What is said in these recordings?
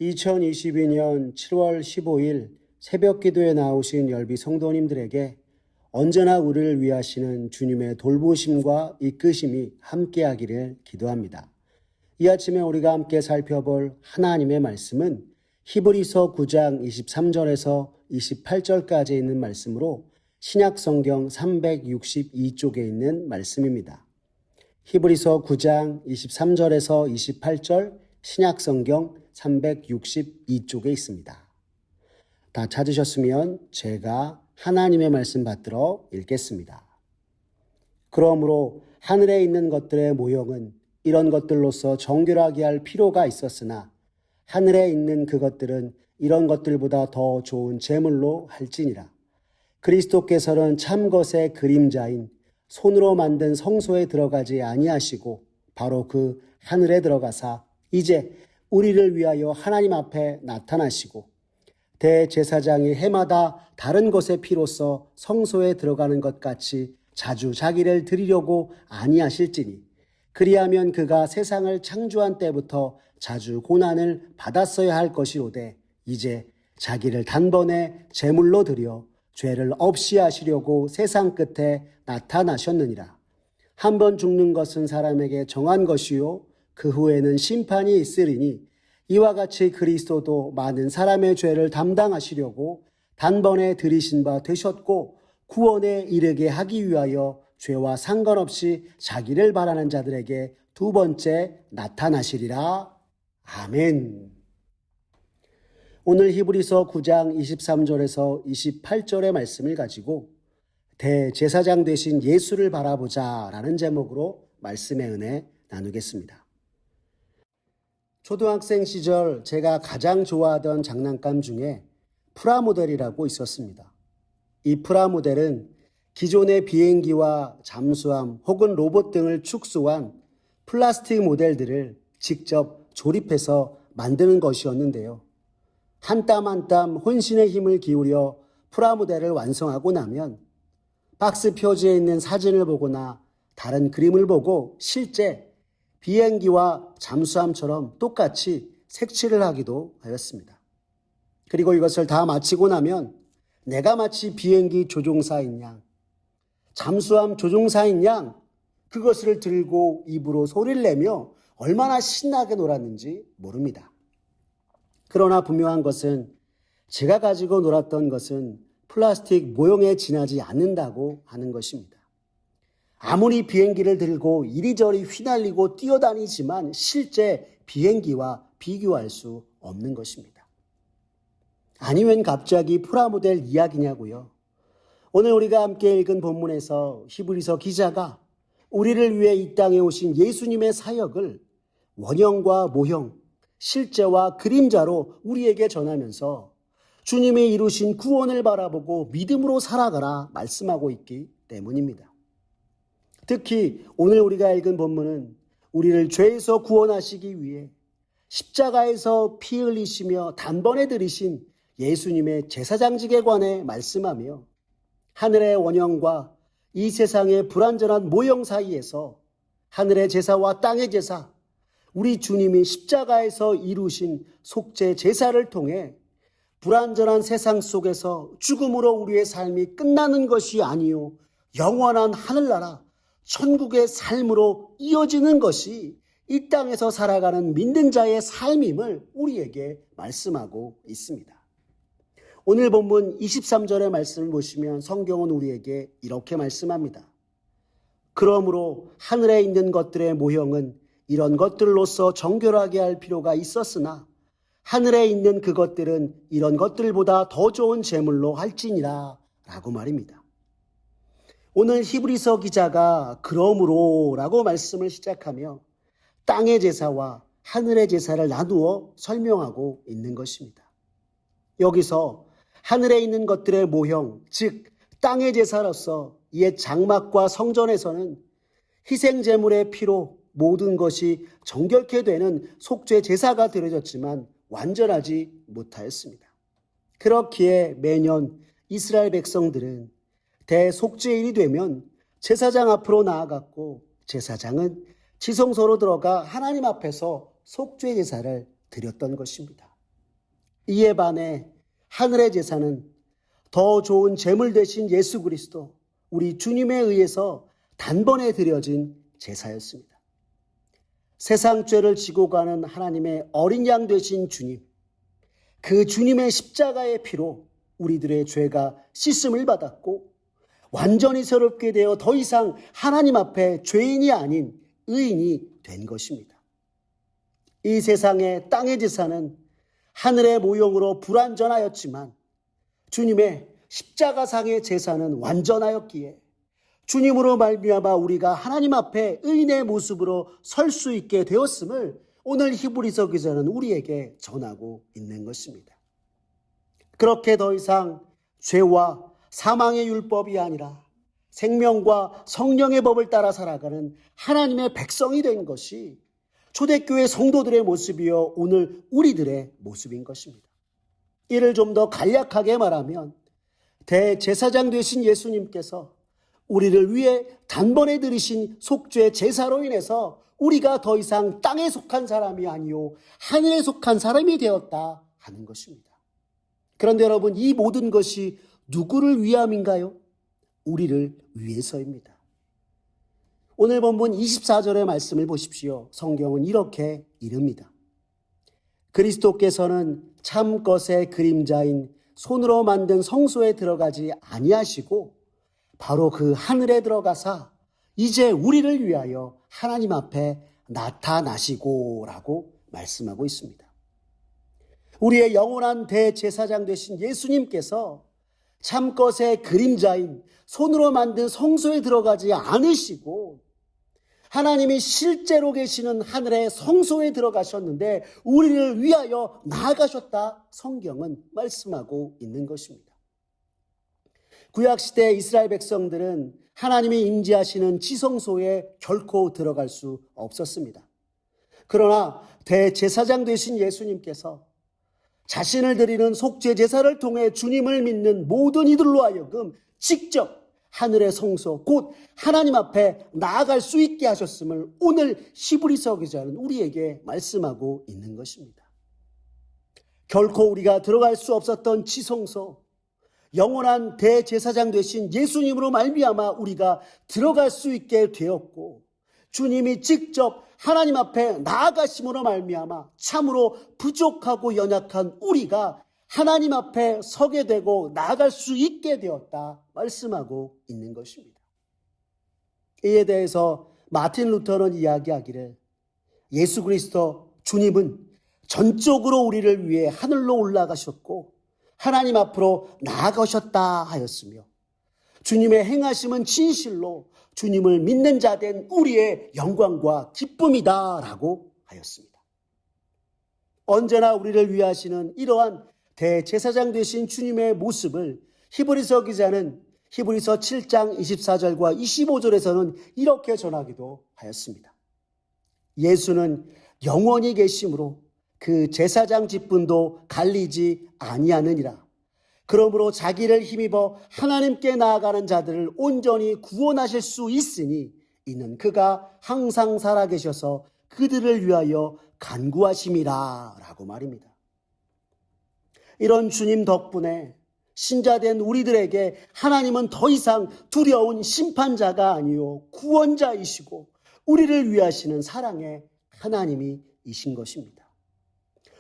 2022년 7월 15일 새벽 기도에 나오신 열비 성도님들에게 언제나 우리를 위하시는 주님의 돌보심과 이끄심이 함께하기를 기도합니다. 이 아침에 우리가 함께 살펴볼 하나님의 말씀은 히브리서 9장 23절에서 28절까지 있는 말씀으로 신약성경 362쪽에 있는 말씀입니다. 히브리서 9장 23절에서 28절 신약성경 362쪽에 있습니다. 다 찾으셨으면 제가 하나님의 말씀 받들어 읽겠습니다. 그러므로 하늘에 있는 것들의 모형은 이런 것들로서 정결하게 할 필요가 있었으나 하늘에 있는 그것들은 이런 것들보다 더 좋은 제물로 할지니라. 그리스도께서는 참 것의 그림자인 손으로 만든 성소에 들어가지 아니하시고 바로 그 하늘에 들어가사 이제 우리를 위하여 하나님 앞에 나타나시고 대제사장이 해마다 다른 것의 피로써 성소에 들어가는 것 같이 자주 자기를 드리려고 아니하실지니 그리하면 그가 세상을 창조한 때부터 자주 고난을 받았어야 할 것이로되 이제 자기를 단번에 제물로 드려 죄를 없이 하시려고 세상 끝에 나타나셨느니라. 한 번 죽는 것은 사람에게 정한 것이요 그 후에는 심판이 있으리니 이와 같이 그리스도도 많은 사람의 죄를 담당하시려고 단번에 들이신 바 되셨고 구원에 이르게 하기 위하여 죄와 상관없이 자기를 바라는 자들에게 두 번째 나타나시리라. 아멘. 오늘 히브리서 9장 23절에서 28절의 말씀을 가지고 대제사장 되신 예수를 바라보자 라는 제목으로 말씀의 은혜 나누겠습니다. 초등학생 시절 제가 가장 좋아하던 장난감 중에 프라모델이라고 있었습니다. 이 프라모델은 기존의 비행기와 잠수함 혹은 로봇 등을 축소한 플라스틱 모델들을 직접 조립해서 만드는 것이었는데요. 한 땀 한 땀 혼신의 힘을 기울여 프라모델을 완성하고 나면 박스 표지에 있는 사진을 보거나 다른 그림을 보고 실제 비행기와 잠수함처럼 똑같이 색칠을 하기도 하였습니다. 그리고 이것을 다 마치고 나면 내가 마치 비행기 조종사인 양, 잠수함 조종사인 양 그것을 들고 입으로 소리를 내며 얼마나 신나게 놀았는지 모릅니다. 그러나 분명한 것은 제가 가지고 놀았던 것은 플라스틱 모형에 지나지 않는다고 하는 것입니다. 아무리 비행기를 들고 이리저리 휘날리고 뛰어다니지만 실제 비행기와 비교할 수 없는 것입니다. 아니 웬 갑자기 프라모델 이야기냐고요. 오늘 우리가 함께 읽은 본문에서 히브리서 기자가 우리를 위해 이 땅에 오신 예수님의 사역을 원형과 모형, 실제와 그림자로 우리에게 전하면서 주님이 이루신 구원을 바라보고 믿음으로 살아가라 말씀하고 있기 때문입니다. 특히 오늘 우리가 읽은 본문은 우리를 죄에서 구원하시기 위해 십자가에서 피 흘리시며 단번에 들이신 예수님의 제사장직에 관해 말씀하며 하늘의 원형과 이 세상의 불완전한 모형 사이에서 하늘의 제사와 땅의 제사, 우리 주님이 십자가에서 이루신 속죄 제사를 통해 불완전한 세상 속에서 죽음으로 우리의 삶이 끝나는 것이 아니요 영원한 하늘나라 천국의 삶으로 이어지는 것이 이 땅에서 살아가는 믿는 자의 삶임을 우리에게 말씀하고 있습니다. 오늘 본문 23절의 말씀을 보시면 성경은 우리에게 이렇게 말씀합니다. 그러므로 하늘에 있는 것들의 모형은 이런 것들로서 정결하게 할 필요가 있었으나 하늘에 있는 그것들은 이런 것들보다 더 좋은 제물로 할지니라 라고 말입니다. 오늘 히브리서 기자가 그러므로 라고 말씀을 시작하며 땅의 제사와 하늘의 제사를 나누어 설명하고 있는 것입니다. 여기서 하늘에 있는 것들의 모형, 즉 땅의 제사로서 옛 장막과 성전에서는 희생 제물의 피로 모든 것이 정결케 되는 속죄 제사가 드려졌지만 완전하지 못하였습니다. 그렇기에 매년 이스라엘 백성들은 대속죄일이 되면 제사장 앞으로 나아갔고 제사장은 지성소로 들어가 하나님 앞에서 속죄 제사를 드렸던 것입니다. 이에 반해 하늘의 제사는 더 좋은 제물 대신 예수 그리스도, 우리 주님에 의해서 단번에 드려진 제사였습니다. 세상 죄를 지고 가는 하나님의 어린 양 되신 주님, 그 주님의 십자가의 피로 우리들의 죄가 씻음을 받았고 완전히 새롭게 되어 더 이상 하나님 앞에 죄인이 아닌 의인이 된 것입니다. 이 세상의 땅의 제사는 하늘의 모형으로 불완전하였지만 주님의 십자가상의 제사는 완전하였기에 주님으로 말미암아 우리가 하나님 앞에 의인의 모습으로 설 수 있게 되었음을 오늘 히브리서 기자는 우리에게 전하고 있는 것입니다. 그렇게 더 이상 죄와 사망의 율법이 아니라 생명과 성령의 법을 따라 살아가는 하나님의 백성이 된 것이 초대교회 성도들의 모습이요 오늘 우리들의 모습인 것입니다. 이를 좀 더 간략하게 말하면 대제사장 되신 예수님께서 우리를 위해 단번에 들이신 속죄 제사로 인해서 우리가 더 이상 땅에 속한 사람이 아니요 하늘에 속한 사람이 되었다 하는 것입니다. 그런데 여러분, 이 모든 것이 누구를 위함인가요? 우리를 위해서입니다. 오늘 본문 24절의 말씀을 보십시오. 성경은 이렇게 이릅니다. 그리스도께서는 참 것의 그림자인 손으로 만든 성소에 들어가지 아니하시고 바로 그 하늘에 들어가사 이제 우리를 위하여 하나님 앞에 나타나시고 라고 말씀하고 있습니다. 우리의 영원한 대제사장 되신 예수님께서 참것의 그림자인 손으로 만든 성소에 들어가지 않으시고 하나님이 실제로 계시는 하늘의 성소에 들어가셨는데 우리를 위하여 나아가셨다 성경은 말씀하고 있는 것입니다. 구약시대 이스라엘 백성들은 하나님이 임재하시는 지성소에 결코 들어갈 수 없었습니다. 그러나 대제사장 되신 예수님께서 자신을 드리는 속죄 제사를 통해 주님을 믿는 모든 이들로 하여금 직접 하늘의 성소 곧 하나님 앞에 나아갈 수 있게 하셨음을 오늘 히브리서 기자는 우리에게 말씀하고 있는 것입니다. 결코 우리가 들어갈 수 없었던 지성소, 영원한 대제사장 되신 예수님으로 말미암아 우리가 들어갈 수 있게 되었고 주님이 직접 하나님 앞에 나아가심으로 말미암아 참으로 부족하고 연약한 우리가 하나님 앞에 서게 되고 나아갈 수 있게 되었다 말씀하고 있는 것입니다. 이에 대해서 마틴 루터는 이야기하기를 예수 그리스도 주님은 전적으로 우리를 위해 하늘로 올라가셨고 하나님 앞으로 나아가셨다 하였으며 주님의 행하심은 진실로 주님을 믿는 자 된 우리의 영광과 기쁨이다 라고 하였습니다. 언제나 우리를 위하시는 이러한 대제사장 되신 주님의 모습을 히브리서 기자는 히브리서 7장 24절과 25절에서는 이렇게 전하기도 하였습니다. 예수는 영원히 계심으로 그 제사장 직분도 갈리지 아니하느니라. 그러므로 자기를 힘입어 하나님께 나아가는 자들을 온전히 구원하실 수 있으니 이는 그가 항상 살아계셔서 그들을 위하여 간구하심이라 라고 말입니다. 이런 주님 덕분에 신자된 우리들에게 하나님은 더 이상 두려운 심판자가 아니요 구원자이시고 우리를 위하시는 사랑의 하나님이신 것입니다.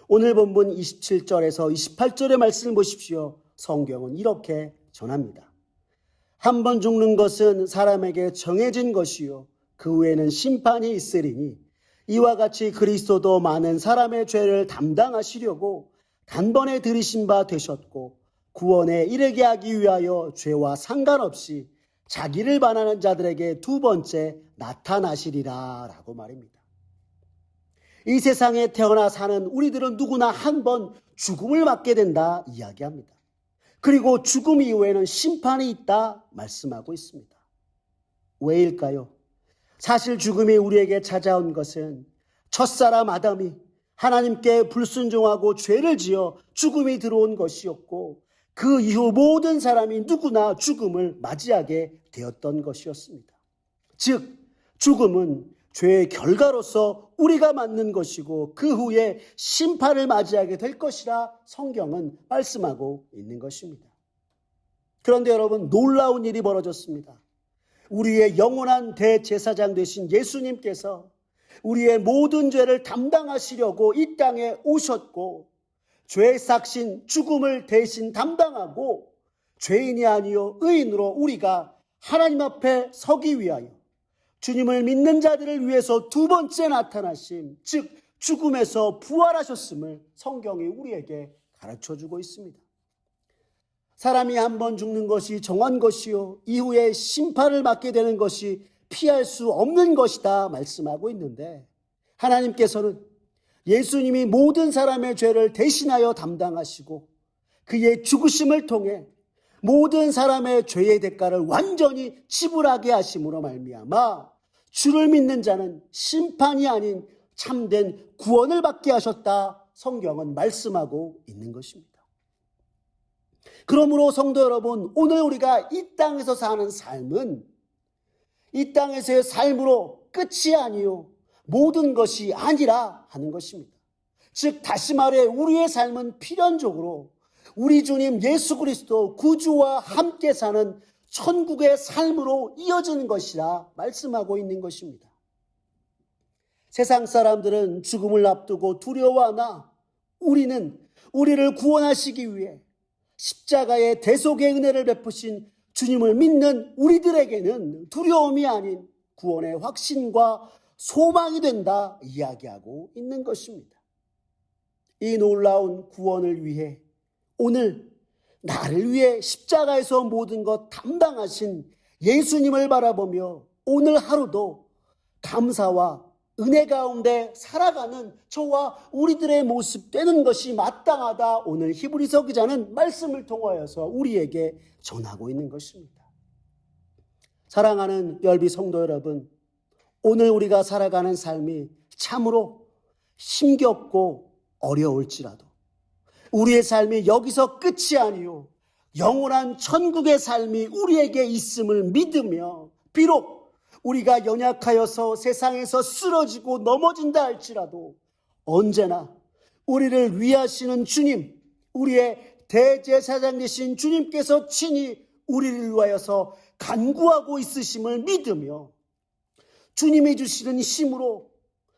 오늘 본문 27절에서 28절의 말씀을 보십시오. 성경은 이렇게 전합니다. 한 번 죽는 것은 사람에게 정해진 것이요 그 후에는 심판이 있으리니 이와 같이 그리스도도 많은 사람의 죄를 담당하시려고 단번에 들이신 바 되셨고 구원에 이르게 하기 위하여 죄와 상관없이 자기를 반하는 자들에게 두 번째 나타나시리라 라고 말입니다. 이 세상에 태어나 사는 우리들은 누구나 한 번 죽음을 맞게 된다 이야기합니다. 그리고 죽음 이후에는 심판이 있다 말씀하고 있습니다. 왜일까요? 사실 죽음이 우리에게 찾아온 것은 첫사람 아담이 하나님께 불순종하고 죄를 지어 죽음이 들어온 것이었고 그 이후 모든 사람이 누구나 죽음을 맞이하게 되었던 것이었습니다. 즉 죽음은 죄의 결과로서 우리가 맞는 것이고 그 후에 심판을 맞이하게 될 것이라 성경은 말씀하고 있는 것입니다. 그런데 여러분, 놀라운 일이 벌어졌습니다. 우리의 영원한 대제사장 되신 예수님께서 우리의 모든 죄를 담당하시려고 이 땅에 오셨고 죄의 삭신 죽음을 대신 담당하고 죄인이 아니요 의인으로 우리가 하나님 앞에 서기 위하여 주님을 믿는 자들을 위해서 두 번째 나타나심, 즉 죽음에서 부활하셨음을 성경이 우리에게 가르쳐주고 있습니다. 사람이 한 번 죽는 것이 정한 것이요 이후에 심판을 받게 되는 것이 피할 수 없는 것이다 말씀하고 있는데, 하나님께서는 예수님이 모든 사람의 죄를 대신하여 담당하시고 그의 죽으심을 통해 모든 사람의 죄의 대가를 완전히 지불하게 하심으로 말미암아 주를 믿는 자는 심판이 아닌 참된 구원을 받게 하셨다 성경은 말씀하고 있는 것입니다. 그러므로 성도 여러분, 오늘 우리가 이 땅에서 사는 삶은 이 땅에서의 삶으로 끝이 아니요 모든 것이 아니라 하는 것입니다. 즉 다시 말해 우리의 삶은 필연적으로 우리 주님 예수 그리스도 구주와 함께 사는 천국의 삶으로 이어지는 것이라 말씀하고 있는 것입니다. 세상 사람들은 죽음을 앞두고 두려워하나 우리는 우리를 구원하시기 위해 십자가의 대속의 은혜를 베푸신 주님을 믿는 우리들에게는 두려움이 아닌 구원의 확신과 소망이 된다 이야기하고 있는 것입니다. 이 놀라운 구원을 위해 오늘 나를 위해 십자가에서 모든 것 담당하신 예수님을 바라보며 오늘 하루도 감사와 은혜 가운데 살아가는 저와 우리들의 모습 되는 것이 마땅하다. 오늘 히브리서 기자는 말씀을 통하여서 우리에게 전하고 있는 것입니다. 사랑하는 열비 성도 여러분, 오늘 우리가 살아가는 삶이 참으로 힘겹고 어려울지라도 우리의 삶이 여기서 끝이 아니요 영원한 천국의 삶이 우리에게 있음을 믿으며 비록 우리가 연약하여서 세상에서 쓰러지고 넘어진다 할지라도 언제나 우리를 위하시는 주님, 우리의 대제사장 되신 주님께서 친히 우리를 위하여서 간구하고 있으심을 믿으며 주님이 주시는 힘으로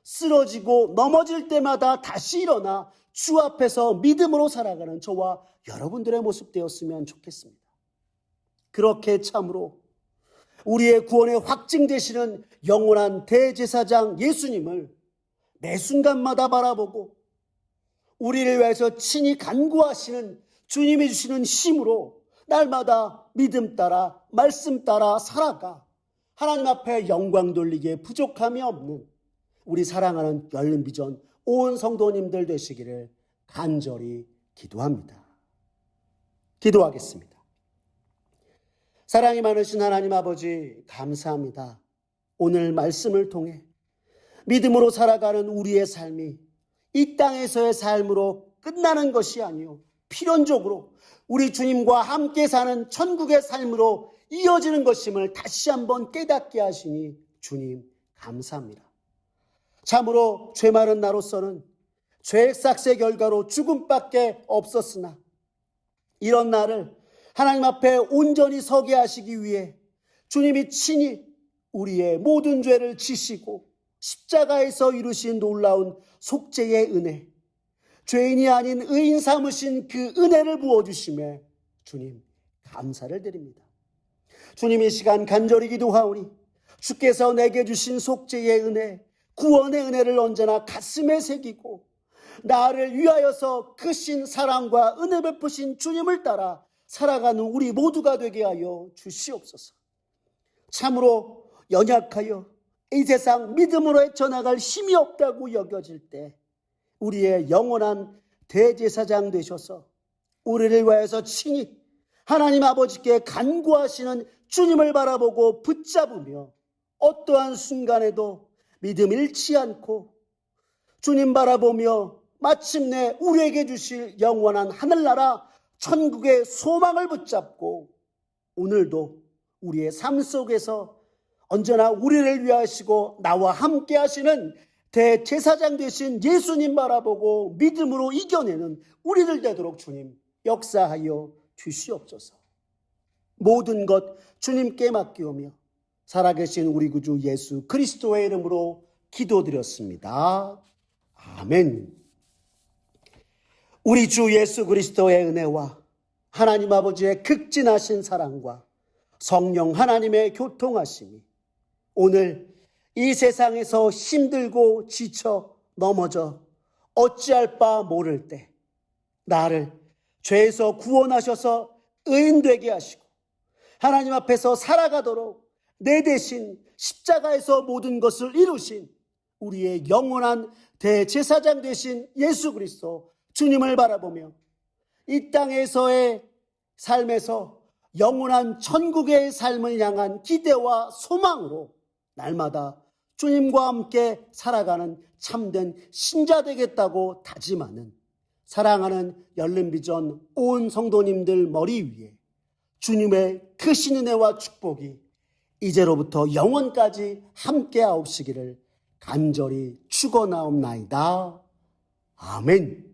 쓰러지고 넘어질 때마다 다시 일어나 주 앞에서 믿음으로 살아가는 저와 여러분들의 모습 되었으면 좋겠습니다. 그렇게 참으로 우리의 구원에 확증되시는 영원한 대제사장 예수님을 매 순간마다 바라보고 우리를 위해서 친히 간구하시는 주님이 주시는 힘으로 날마다 믿음 따라 말씀 따라 살아가 하나님 앞에 영광 돌리기에 부족함이 없는 우리 사랑하는 열린비전 온 성도님들 되시기를 간절히 기도합니다. 기도하겠습니다. 사랑이 많으신 하나님 아버지, 감사합니다. 오늘 말씀을 통해 믿음으로 살아가는 우리의 삶이 이 땅에서의 삶으로 끝나는 것이 아니요 필연적으로 우리 주님과 함께 사는 천국의 삶으로 이어지는 것임을 다시 한번 깨닫게 하시니 주님 감사합니다. 참으로 죄 많은 나로서는 죄의 삭세 결과로 죽음밖에 없었으나 이런 나를 하나님 앞에 온전히 서게 하시기 위해 주님이 친히 우리의 모든 죄를 지시고 십자가에서 이루신 놀라운 속죄의 은혜, 죄인이 아닌 의인 삼으신 그 은혜를 부어주심에 주님 감사를 드립니다. 주님 이 시간 간절히 기도하오니 주께서 내게 주신 속죄의 은혜, 구원의 은혜를 언제나 가슴에 새기고 나를 위하여서 크신 사랑과 은혜 베푸신 주님을 따라 살아가는 우리 모두가 되게 하여 주시옵소서. 참으로 연약하여 이 세상 믿음으로 헤쳐나갈 힘이 없다고 여겨질 때 우리의 영원한 대제사장 되셔서 우리를 위하여서 친히 하나님 아버지께 간구하시는 주님을 바라보고 붙잡으며 어떠한 순간에도 믿음 잃지 않고 주님 바라보며 마침내 우리에게 주실 영원한 하늘나라 천국의 소망을 붙잡고 오늘도 우리의 삶 속에서 언제나 우리를 위하시고 나와 함께 하시는 대제사장 되신 예수님 바라보고 믿음으로 이겨내는 우리들 되도록 주님 역사하여 주시옵소서. 모든 것 주님께 맡기오며 살아계신 우리 구주 예수 그리스도의 이름으로 기도드렸습니다. 아멘. 우리 주 예수 그리스도의 은혜와 하나님 아버지의 극진하신 사랑과 성령 하나님의 교통하심이 오늘 이 세상에서 힘들고 지쳐 넘어져 어찌할 바 모를 때 나를 죄에서 구원하셔서 의인되게 하시고 하나님 앞에서 살아가도록 내 대신 십자가에서 모든 것을 이루신 우리의 영원한 대제사장 되신 예수 그리스도 주님을 바라보며 이 땅에서의 삶에서 영원한 천국의 삶을 향한 기대와 소망으로 날마다 주님과 함께 살아가는 참된 신자 되겠다고 다짐하는 사랑하는 열린비전 온 성도님들 머리 위에 주님의 크신 은혜와 축복이 이제로부터 영원까지 함께 하옵시기를 간절히 축원하옵나이다. 아멘.